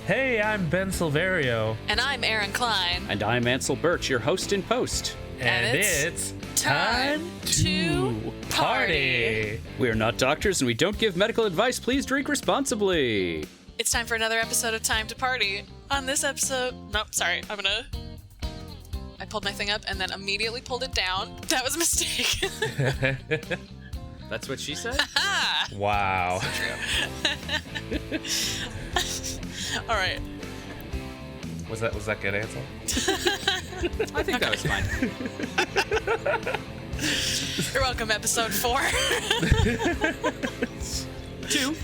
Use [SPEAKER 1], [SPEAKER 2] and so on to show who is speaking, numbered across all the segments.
[SPEAKER 1] Hey, I'm Ben Silverio.
[SPEAKER 2] And I'm Erin Cline.
[SPEAKER 3] And I'm Ansel Burch, your host in post.
[SPEAKER 1] And it's time to party.
[SPEAKER 3] We're not doctors and we don't give medical advice. Please drink responsibly.
[SPEAKER 2] It's time for another episode of Time to Party. On this episode... Nope, sorry. I pulled my thing up and then immediately pulled it down. That was a mistake.
[SPEAKER 3] That's what she said?
[SPEAKER 1] Wow.
[SPEAKER 2] True. All right.
[SPEAKER 1] Was that good, Ansel?
[SPEAKER 3] I think that was fine.
[SPEAKER 2] You're welcome, episode 4. Two.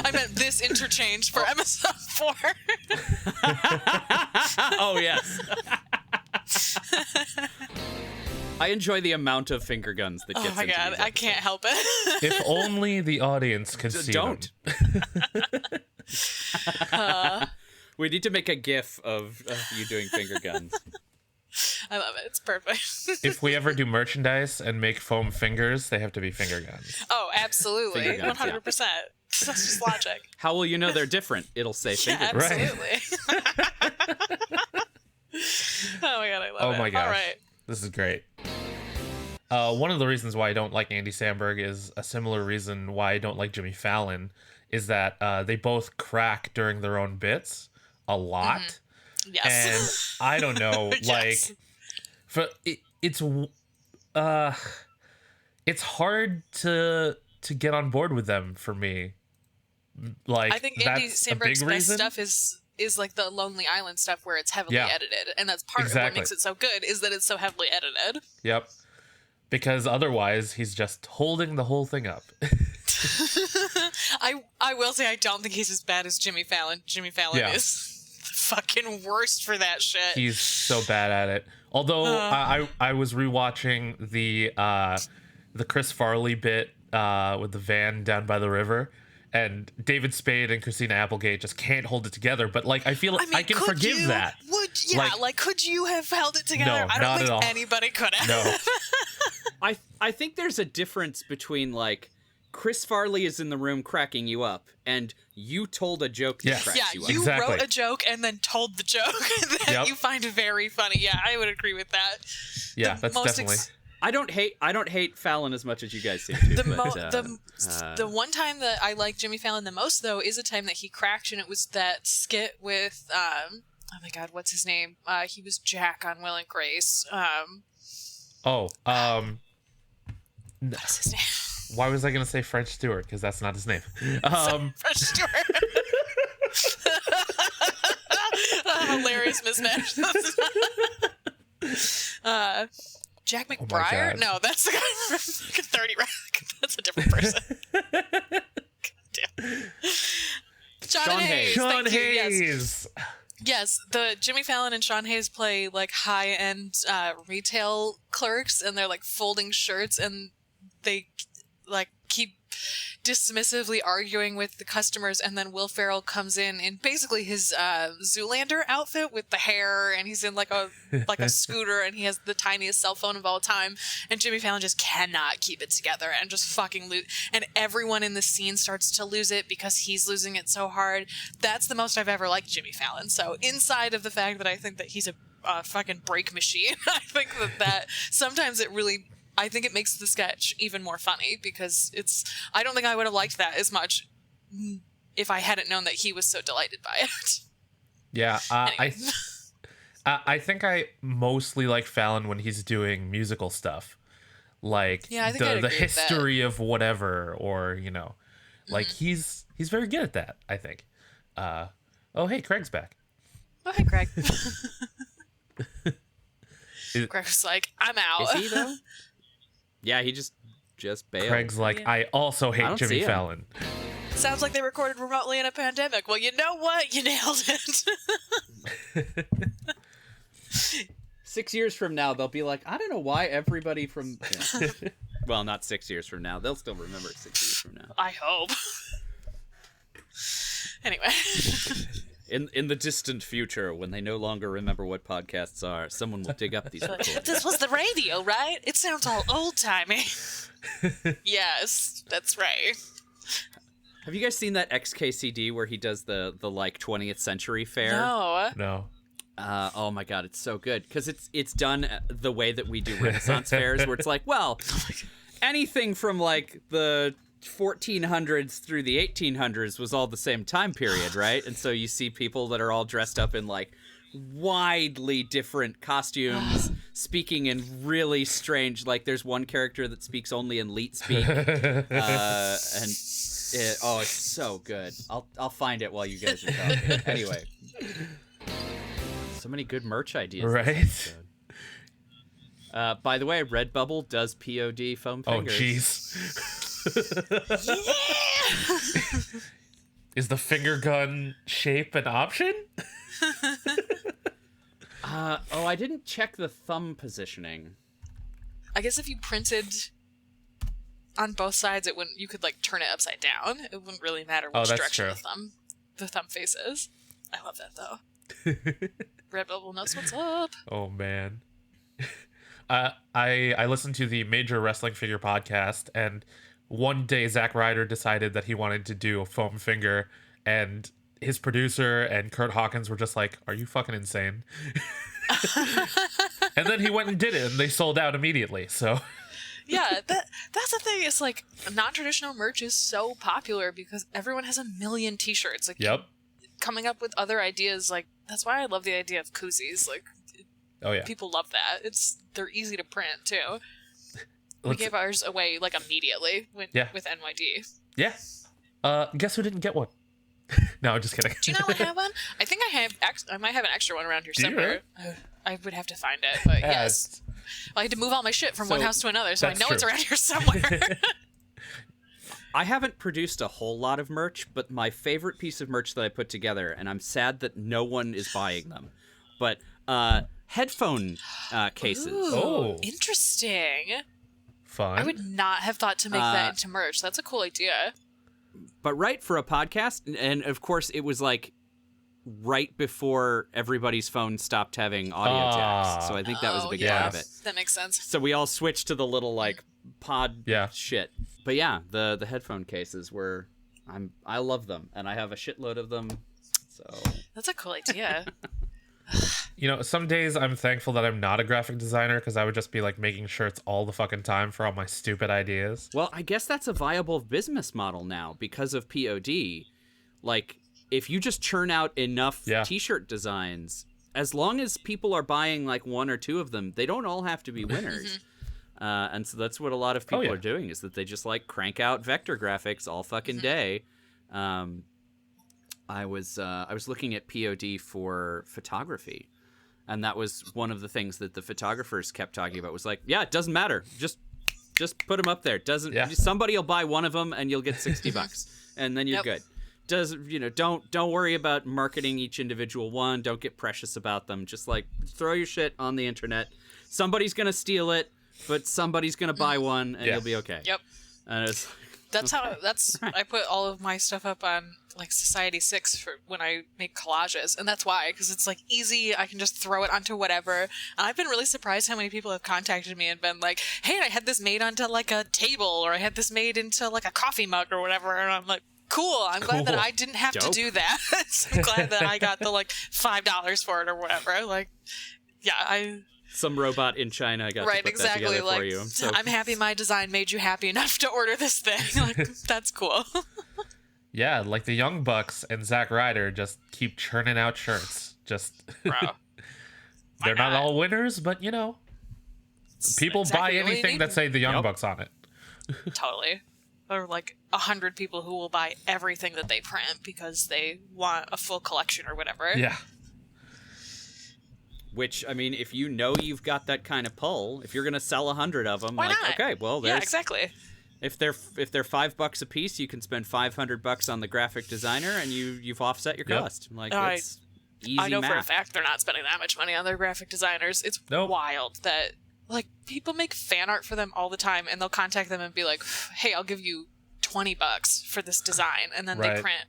[SPEAKER 2] I meant this interchange for episode 4.
[SPEAKER 3] Oh, yes. I enjoy the amount of finger guns that gets into these episodes.
[SPEAKER 2] I can't help it.
[SPEAKER 1] If only the audience could see
[SPEAKER 3] Don't.
[SPEAKER 1] them.
[SPEAKER 3] We need to make a gif of you doing finger guns.
[SPEAKER 2] I love it. It's perfect.
[SPEAKER 1] If we ever do merchandise and make foam fingers, they have to be finger guns.
[SPEAKER 2] Oh, absolutely.
[SPEAKER 3] Finger guns,
[SPEAKER 2] 100%. That's just logic.
[SPEAKER 3] How will you know they're different? It'll say finger
[SPEAKER 2] Yeah,
[SPEAKER 3] guns.
[SPEAKER 2] absolutely. Oh my god, I love it.
[SPEAKER 1] Oh my gosh.
[SPEAKER 2] All right.
[SPEAKER 1] This is great. One of the reasons why I don't like Andy Samberg is a similar reason why I don't like Jimmy Fallon, is that they both crack during their own bits a lot.
[SPEAKER 2] Mm-hmm. Yes.
[SPEAKER 1] And I don't know,
[SPEAKER 2] Yes.
[SPEAKER 1] it's hard to get on board with them for me. Like,
[SPEAKER 2] I think Andy
[SPEAKER 1] that's a
[SPEAKER 2] Samberg's
[SPEAKER 1] big
[SPEAKER 2] best
[SPEAKER 1] reason.
[SPEAKER 2] stuff is like the Lonely Island stuff where it's heavily
[SPEAKER 1] Yeah.
[SPEAKER 2] edited, and that's part of what makes it so good is that it's so heavily edited.
[SPEAKER 1] Yep. Because otherwise he's just holding the whole thing up.
[SPEAKER 2] I will say I don't think he's as bad as Jimmy Fallon. Jimmy Fallon is the fucking worst for that shit.
[SPEAKER 1] He's so bad at it. Although I was rewatching the Chris Farley bit with the van down by the river, and David Spade and Christina Applegate just can't hold it together. But like, I feel I can forgive that.
[SPEAKER 2] Could you have held it together?
[SPEAKER 1] No,
[SPEAKER 2] I don't
[SPEAKER 1] not
[SPEAKER 2] think
[SPEAKER 1] at all.
[SPEAKER 2] anybody could have.
[SPEAKER 1] No.
[SPEAKER 3] I think there's a difference between, like, Chris Farley is in the room cracking you up, and you told a joke that cracks
[SPEAKER 2] Yeah,
[SPEAKER 3] you up.
[SPEAKER 2] you
[SPEAKER 1] Exactly.
[SPEAKER 2] wrote a joke and then told the joke that you find very funny. Yeah, I would agree with that.
[SPEAKER 1] Yeah, that's definitely.
[SPEAKER 3] I don't hate Fallon as much as you guys seem to.
[SPEAKER 2] The one time that I like Jimmy Fallon the most, though, is a time that he cracked, and it was that skit with oh my god, what's his name? He was Jack on Will and Grace. What is his name?
[SPEAKER 1] Why was I going to say French Stewart? Because that's not his name.
[SPEAKER 2] French Stewart. Hilarious mismatch. Jack McBride?
[SPEAKER 1] God.
[SPEAKER 2] No, that's the guy from 30 Rock. That's a different person. God damn. Sean Hayes.
[SPEAKER 1] Sean
[SPEAKER 2] Thank you.
[SPEAKER 1] Hayes.
[SPEAKER 2] Yes, the Jimmy Fallon and Sean Hayes play like high-end retail clerks, and they're like folding shirts, and they like keep dismissively arguing with the customers, and then Will Ferrell comes in basically his Zoolander outfit with the hair, and he's in like a scooter, and he has the tiniest cell phone of all time, and Jimmy Fallon just cannot keep it together and just fucking lose, and everyone in the scene starts to lose it because he's losing it so hard. That's the most I've ever liked Jimmy Fallon. So inside of the fact that I think that he's a fucking break machine, I think that sometimes I think it makes the sketch even more funny, because I don't think I would have liked that as much if I hadn't known that he was so delighted by it.
[SPEAKER 1] Yeah, I think I mostly like Fallon when he's doing musical stuff, like the history of whatever, or like he's very good at that, I think. Oh hey, Craig's back.
[SPEAKER 2] Oh hey, Craig. Craig's like, I'm out.
[SPEAKER 3] Is he though? Yeah, he just bailed.
[SPEAKER 1] Craig's like, I also hate Jimmy Fallon.
[SPEAKER 2] Sounds like they recorded remotely in a pandemic. Well, you know what? You nailed it.
[SPEAKER 3] 6 years from now, they'll be like, I don't know why everybody from... Yeah. Well, not 6 years from now. They'll still remember it 6 years from now.
[SPEAKER 2] I hope. Anyway.
[SPEAKER 3] In the distant future, when they no longer remember what podcasts are, someone will dig up these recordings.
[SPEAKER 2] This was the radio, right? It sounds all old-timey. Yes, that's right.
[SPEAKER 3] Have you guys seen that XKCD where he does the like 20th century fair?
[SPEAKER 1] No.
[SPEAKER 3] Oh my god, it's so good because it's done the way that we do Renaissance fairs, where it's like, well, anything from like the 1400s through the 1800s was all the same time period, right? And so you see people that are all dressed up in like widely different costumes, speaking in really strange, like there's one character that speaks only in Leet speak, and it's so good. I'll find it while you guys are talking. Anyway, so many good merch ideas,
[SPEAKER 1] right?
[SPEAKER 3] By the way, Redbubble does POD foam fingers.
[SPEAKER 1] Oh jeez. Yeah. Is the finger gun shape an option?
[SPEAKER 3] I didn't check the thumb positioning.
[SPEAKER 2] I guess if you printed on both sides, you could like turn it upside down. It wouldn't really matter which direction the thumb faces. I love that though. Redbubble knows what's up.
[SPEAKER 1] Oh man. I listened to the Major Wrestling Figure podcast, and one day Zack Ryder decided that he wanted to do a foam finger, and his producer and Kurt Hawkins were just like, "Are you fucking insane?" And then he went and did it, and they sold out immediately. So
[SPEAKER 2] yeah, that's the thing. It's like non-traditional merch is so popular because everyone has a million t-shirts. Like,
[SPEAKER 1] yep.
[SPEAKER 2] Coming up with other ideas, like that's why I love the idea of koozies. Like,
[SPEAKER 1] oh yeah,
[SPEAKER 2] people love that. They're easy to print too. We gave ours away like immediately with NYD.
[SPEAKER 1] Yeah. Guess who didn't get one? No, just kidding.
[SPEAKER 2] Do you not have one? I think I might have an extra one around here somewhere. I would have to find it, but yes. I had to move all my shit from one house to another, so I know it's around here somewhere.
[SPEAKER 3] I haven't produced a whole lot of merch, but my favorite piece of merch that I put together, and I'm sad that no one is buying them, but headphone cases.
[SPEAKER 2] Ooh,
[SPEAKER 1] oh,
[SPEAKER 2] interesting.
[SPEAKER 1] Fun.
[SPEAKER 2] I would not have thought to make that into merch. That's a cool idea.
[SPEAKER 3] But right for a podcast, and of course it was like right before everybody's phone stopped having audio jacks, so I think that was a big part of it.
[SPEAKER 2] That makes sense.
[SPEAKER 3] So we all switched to the little like pod shit. But yeah, the headphone cases were, I love them, and I have a shitload of them. So
[SPEAKER 2] that's a cool idea.
[SPEAKER 1] You know, some days I'm thankful that I'm not a graphic designer, because I would just be like making shirts all the fucking time for all my stupid ideas.
[SPEAKER 3] Well, I guess that's a viable business model now because of POD. Like, if you just churn out enough t-shirt designs, as long as people are buying like one or two of them, they don't all have to be winners. And so that's what a lot of people are doing, is that they just like crank out vector graphics all fucking day. I was looking at POD for photography, and that was one of the things that the photographers kept talking about, was like, yeah, it doesn't matter. Just put them up there. Somebody will buy one of them and you'll get $60 and then you're good. Don't worry about marketing each individual one. Don't get precious about them. Just like throw your shit on the internet. Somebody's going to steal it, but somebody's going to buy one and you'll be okay.
[SPEAKER 2] Yep.
[SPEAKER 3] And it's
[SPEAKER 2] I put all of my stuff up on like Society 6 for when I make collages, and that's why, because it's like easy. I can just throw it onto whatever. And I've been really surprised how many people have contacted me and been like, hey, I had this made onto like a table, or I had this made into like a coffee mug or whatever, and I'm like, cool, I'm glad that I didn't have to do that. So I'm glad that I got the like $5 for it or whatever. Like, yeah,
[SPEAKER 3] some robot in China got to put that together for you.
[SPEAKER 2] So I'm happy my design made you happy enough to order this thing. Like, that's cool.
[SPEAKER 1] Yeah, like the Young Bucks and Zack Ryder just keep churning out shirts.
[SPEAKER 2] Bro.
[SPEAKER 1] They're not all winners, but you know, people buy anything that say the Young Bucks on it.
[SPEAKER 2] Totally. Or like 100 people who will buy everything that they print because they want a full collection or whatever.
[SPEAKER 1] Yeah.
[SPEAKER 3] Which, I mean, if you know you've got that kind of pull, if you're going to sell 100 of them,
[SPEAKER 2] why
[SPEAKER 3] like,
[SPEAKER 2] not?
[SPEAKER 3] okay, well, there's...
[SPEAKER 2] Yeah, exactly.
[SPEAKER 3] If they're $5 a piece, you can spend $500 on the graphic designer, and you've offset your cost. Like, it's easy math.
[SPEAKER 2] I know for a fact they're not spending that much money on their graphic designers. It's wild that, like, people make fan art for them all the time, and they'll contact them and be like, hey, I'll give you $20 for this design, and then they print.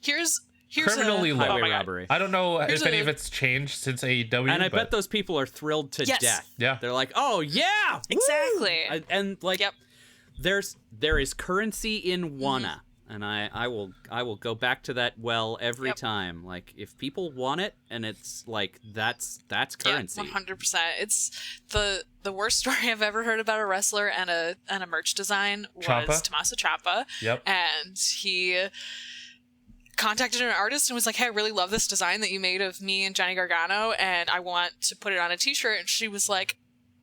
[SPEAKER 2] Here's
[SPEAKER 1] criminally low
[SPEAKER 3] robbery.
[SPEAKER 1] I don't know if any of it's changed since AEW.
[SPEAKER 3] And I bet those people are thrilled to death.
[SPEAKER 1] Yeah.
[SPEAKER 3] They're like, oh, yeah!
[SPEAKER 2] Exactly.
[SPEAKER 3] And, like, there is currency in Wanna. And I will go back to that well every time. Like, if people want it, and it's like that's currency.
[SPEAKER 2] 100%. It's the worst story I've ever heard about a wrestler and a merch design was Tommaso Ciampa.
[SPEAKER 1] Yep.
[SPEAKER 2] And he contacted an artist and was like, "Hey, I really love this design that you made of me and Johnny Gargano, and I want to put it on a t-shirt." And she was like,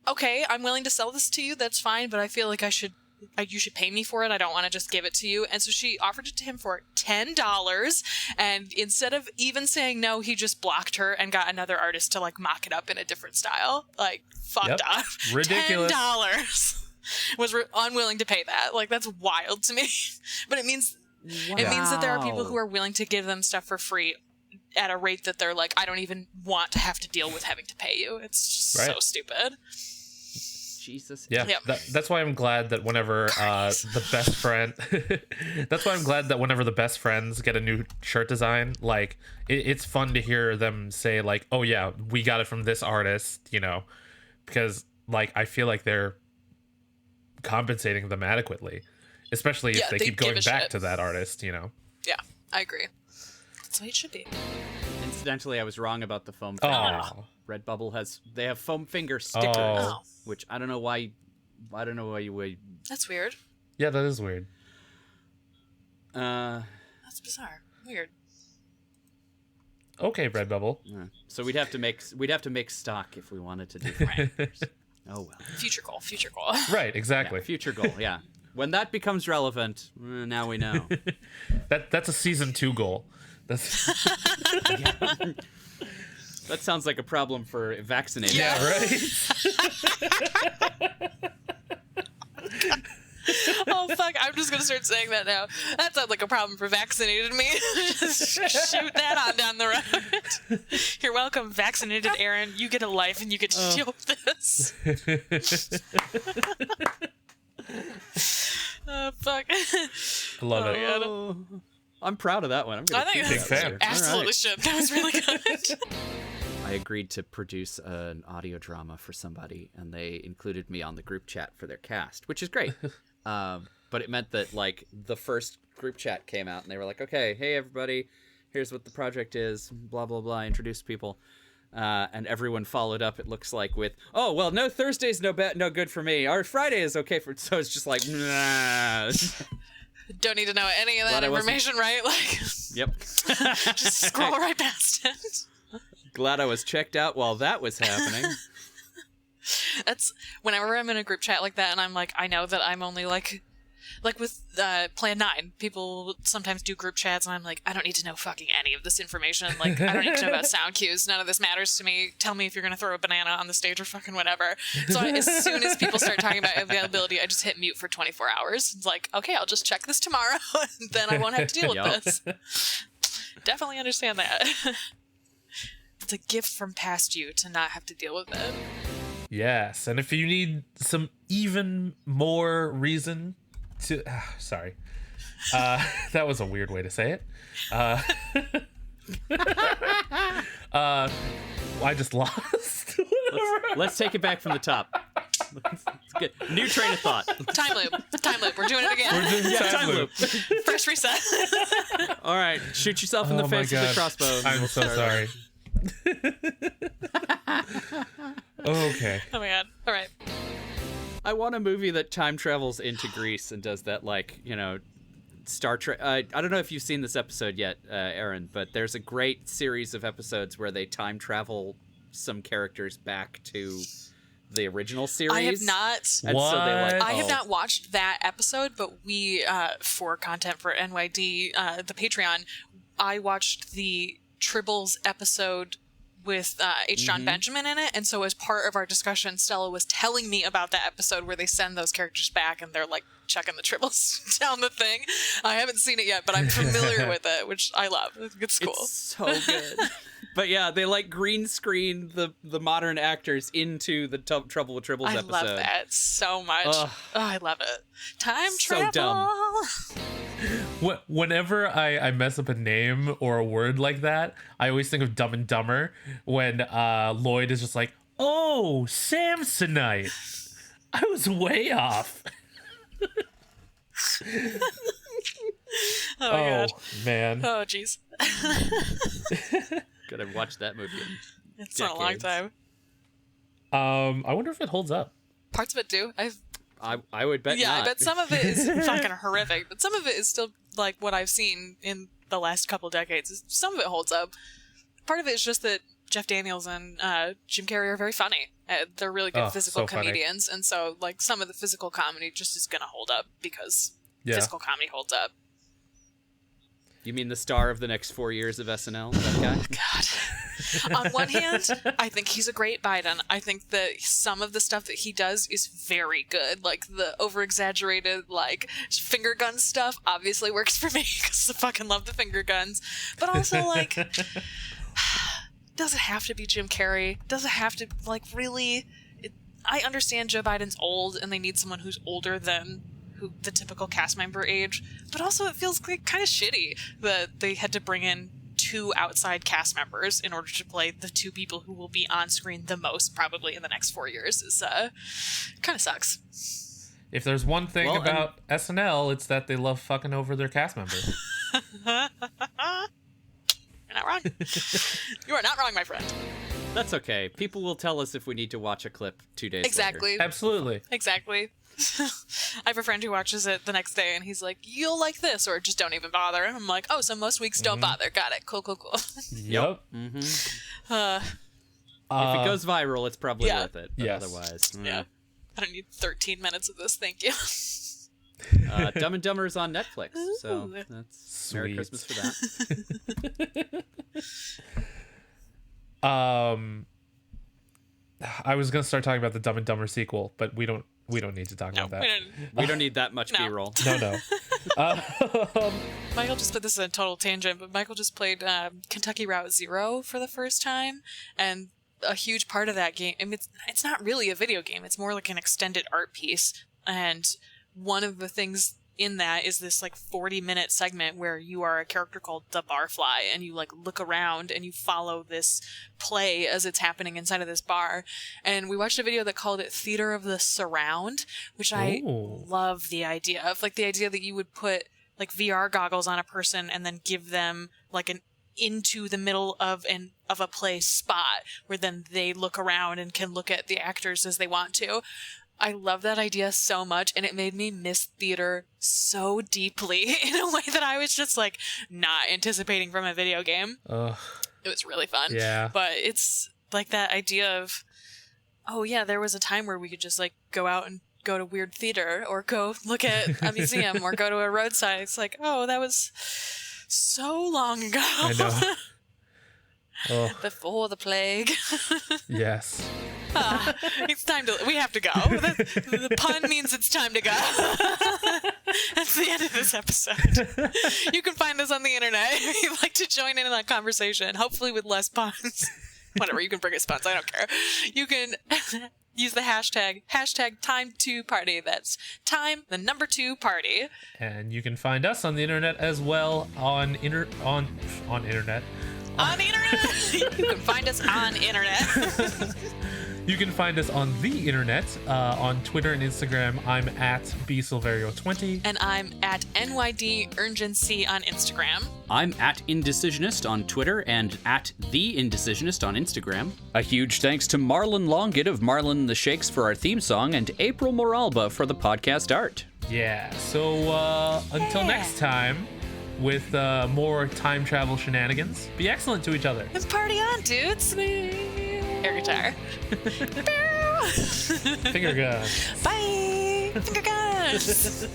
[SPEAKER 2] "Okay, I'm willing to sell this to you. That's fine, but I feel like you should pay me for it. I don't want to just give it to you." And so she offered it to him for $10. And instead of even saying no, he just blocked her and got another artist to like mock it up in a different style. Like, fucked up.
[SPEAKER 1] Ridiculous.
[SPEAKER 2] $10 was unwilling to pay that. Like, that's wild to me. But it means that there are people who are willing to give them stuff for free at a rate that they're like, I don't even want to have to deal with having to pay you. It's just so stupid.
[SPEAKER 3] Jesus.
[SPEAKER 1] Yeah, that's why I'm glad that whenever the best friend, that's why I'm glad that whenever the best friends get a new shirt design, like it's fun to hear them say like, "Oh yeah, we got it from this artist," you know, because like I feel like they're compensating them adequately, especially if they keep going back to that artist, you know.
[SPEAKER 2] Yeah, I agree. That's the way it should be.
[SPEAKER 3] Incidentally, I was wrong about the foam fingers. Redbubble they have foam finger stickers, which I don't know why you would.
[SPEAKER 2] That's weird.
[SPEAKER 1] Yeah, that is weird.
[SPEAKER 2] That's bizarre. Weird.
[SPEAKER 1] Okay, Redbubble.
[SPEAKER 3] So we'd have to make stock if we wanted to do fingers. Oh well.
[SPEAKER 2] Future goal.
[SPEAKER 1] Right, exactly.
[SPEAKER 3] Yeah, future goal. Yeah. When that becomes relevant, now we know.
[SPEAKER 1] That's a season 2 goal.
[SPEAKER 3] That sounds like a problem for vaccinated.
[SPEAKER 1] Yeah, right.
[SPEAKER 2] Oh fuck! I'm just gonna start saying that now. That sounds like a problem for vaccinated me. Just shoot that on down the road. You're welcome, vaccinated Erin. You get a life, and you get to deal with this. Oh fuck!
[SPEAKER 1] I love it.
[SPEAKER 3] I'm proud of that one.
[SPEAKER 2] I think
[SPEAKER 1] big fan.
[SPEAKER 2] Absolutely should. That was really good.
[SPEAKER 3] I agreed to produce an audio drama for somebody, and they included me on the group chat for their cast, which is great. But it meant that like the first group chat came out, and they were like, "Okay, hey everybody, here's what the project is." Blah blah blah. Introduce people, and everyone followed up. It looks like with, "Oh well, no Thursday's no good for me. Or Friday is okay for." So it's just like, nah.
[SPEAKER 2] Don't need to know any of that information, right? Like,
[SPEAKER 3] yep.
[SPEAKER 2] Just scroll right past it.
[SPEAKER 3] Glad I was checked out while that was happening.
[SPEAKER 2] That's whenever I'm in a group chat like that, and I'm like, I know that I'm only like with Plan 9, people sometimes do group chats, and I'm like, I don't need to know fucking any of this information. Like, I don't need to know about sound cues. None of this matters to me. Tell me if you're gonna throw a banana on the stage or fucking whatever. So as soon as people start talking about availability, I just hit mute for 24 hours. It's like, okay, I'll just check this tomorrow, and then I won't have to deal with this. Definitely understand that. It's a gift from past you to not have to deal with it.
[SPEAKER 1] Yes, and if you need some even more reason to... sorry. That was a weird way to say it. I just lost.
[SPEAKER 3] Let's take it back from the top. It's good. New train of thought.
[SPEAKER 2] Time loop. We're doing it again.
[SPEAKER 1] We're doing time loop.
[SPEAKER 2] First reset.
[SPEAKER 3] All right, shoot yourself in the face with a crossbow.
[SPEAKER 1] I'm so sorry. Okay.
[SPEAKER 2] Oh my god. All right.
[SPEAKER 3] I want a movie that time travels into Greece and does that, like, you know, Star Trek. I don't know if you've seen this episode yet, Erin, but there's a great series of episodes where they time travel some characters back to the original series.
[SPEAKER 2] I have not.
[SPEAKER 3] And
[SPEAKER 1] what?
[SPEAKER 3] So
[SPEAKER 2] I have not watched that episode, but we, for content for NYD, the Patreon, I watched the Tribbles episode with H. John Benjamin in it, and so as part of our discussion, Stella was telling me about that episode where they send those characters back and they're like checking the Tribbles down the thing. I haven't seen it yet, but I'm familiar with it, which I love. It's cool.
[SPEAKER 3] It's so good. But yeah, they like green screen the modern actors into the Trouble with Tribbles episode.
[SPEAKER 2] I love that so much. Oh, I love it. Time
[SPEAKER 3] so
[SPEAKER 2] travel.
[SPEAKER 3] Dumb.
[SPEAKER 1] Whenever I mess up a name or a word like that, I always think of Dumb and Dumber when Lloyd is just like, "Oh, Samsonite. I was way off."
[SPEAKER 2] Oh my god.
[SPEAKER 1] Man.
[SPEAKER 2] Oh jeez.
[SPEAKER 3] Gotta watch that movie.
[SPEAKER 2] It's been a long time.
[SPEAKER 1] I wonder if it holds up.
[SPEAKER 2] Parts of it do.
[SPEAKER 3] I would bet not.
[SPEAKER 2] I bet some of it is fucking horrific, but some of it is still like what I've seen in the last couple decades. Some of it holds up. Part of it is just that Jeff Daniels and Jim Carrey are very funny. They're really good physical comedians, and so like some of the physical comedy just is gonna hold up because physical comedy holds up.
[SPEAKER 3] You mean the star of the next 4 years of SNL, that guy?
[SPEAKER 2] God. On one hand, I think he's a great Biden. I think that some of the stuff that he does is very good. Like the over-exaggerated, like, finger gun stuff obviously works for me because I fucking love the finger guns. But also, like, does it have to be Jim Carrey? Does it have to, like, really? I understand Joe Biden's old and they need someone who's older than the typical cast member age, but also it feels like kind of shitty that they had to bring in 2 outside cast members in order to play the 2 people who will be on screen the most probably in the next 4 years. Is kind of sucks.
[SPEAKER 1] If there's one thing about SNL, it's that they love fucking over their cast members.
[SPEAKER 2] You're not wrong. You are not wrong, my friend.
[SPEAKER 3] That's okay. People will tell us if we need to watch a clip 2 days later.
[SPEAKER 1] Absolutely.
[SPEAKER 2] Exactly. I have a friend who watches it the next day and he's like, you'll like this, or just don't even bother. And I'm like, oh, so most weeks don't bother. Got it. Cool.
[SPEAKER 1] Yep.
[SPEAKER 3] If it goes viral, it's probably worth it. But
[SPEAKER 1] yes.
[SPEAKER 3] Otherwise.
[SPEAKER 2] Yeah. I don't need 13 minutes of this. Thank you.
[SPEAKER 3] Dumb and Dumber is on Netflix. So that's
[SPEAKER 1] Sweet.
[SPEAKER 3] Merry Christmas for that.
[SPEAKER 1] I was going to start talking about the Dumb and Dumber sequel, but we don't need to talk about that.
[SPEAKER 3] We don't need that much B-roll.
[SPEAKER 1] No.
[SPEAKER 2] Michael just put this in a total tangent, but Michael just played Kentucky Route Zero for the first time, and a huge part of that game, I mean, it's not really a video game, it's more like an extended art piece, and one of the things in that is this like 40-minute segment where you are a character called the Barfly, and you like look around and you follow this play as it's happening inside of this bar. And we watched a video that called it Theater of the Surround, which I love the idea of, like the idea that you would put like VR goggles on a person and then give them like an into the middle of a play spot where then they look around and can look at the actors as they want to. I love that idea so much, and it made me miss theater so deeply in a way that I was just like not anticipating from a video game. It was really fun.
[SPEAKER 1] Yeah.
[SPEAKER 2] But it's like that idea of, oh yeah, there was a time where we could just like go out and go to weird theater or go look at a museum or go to a roadside. It's like, oh, that was so long ago.
[SPEAKER 1] I know.
[SPEAKER 2] Before the plague.
[SPEAKER 1] Yes.
[SPEAKER 2] It's time to. We have to go. The pun means it's time to go. That's the end of this episode. You can find us on the internet if you'd like to join in that conversation, hopefully with less puns. Whatever, you can bring us puns. I don't care. You can use the hashtag time2party. That's time, the number 2 party.
[SPEAKER 1] And you can find us on the internet as well on internet.
[SPEAKER 2] On the internet. You can find us on internet.
[SPEAKER 1] You can find us on the internet, on Twitter and Instagram. I'm at bsilverio20.
[SPEAKER 2] And I'm at NYDurgency on Instagram.
[SPEAKER 3] I'm at Indecisionist on Twitter and at The Indecisionist on Instagram. A huge thanks to Marlon Longett of Marlon and the Shakes for our theme song and April Moralba for the podcast art.
[SPEAKER 1] Yeah, so until next time, with more time travel shenanigans, be excellent to each other.
[SPEAKER 2] And party on, dudes. Air guitar.
[SPEAKER 1] Finger gun.
[SPEAKER 2] Bye. Finger guns.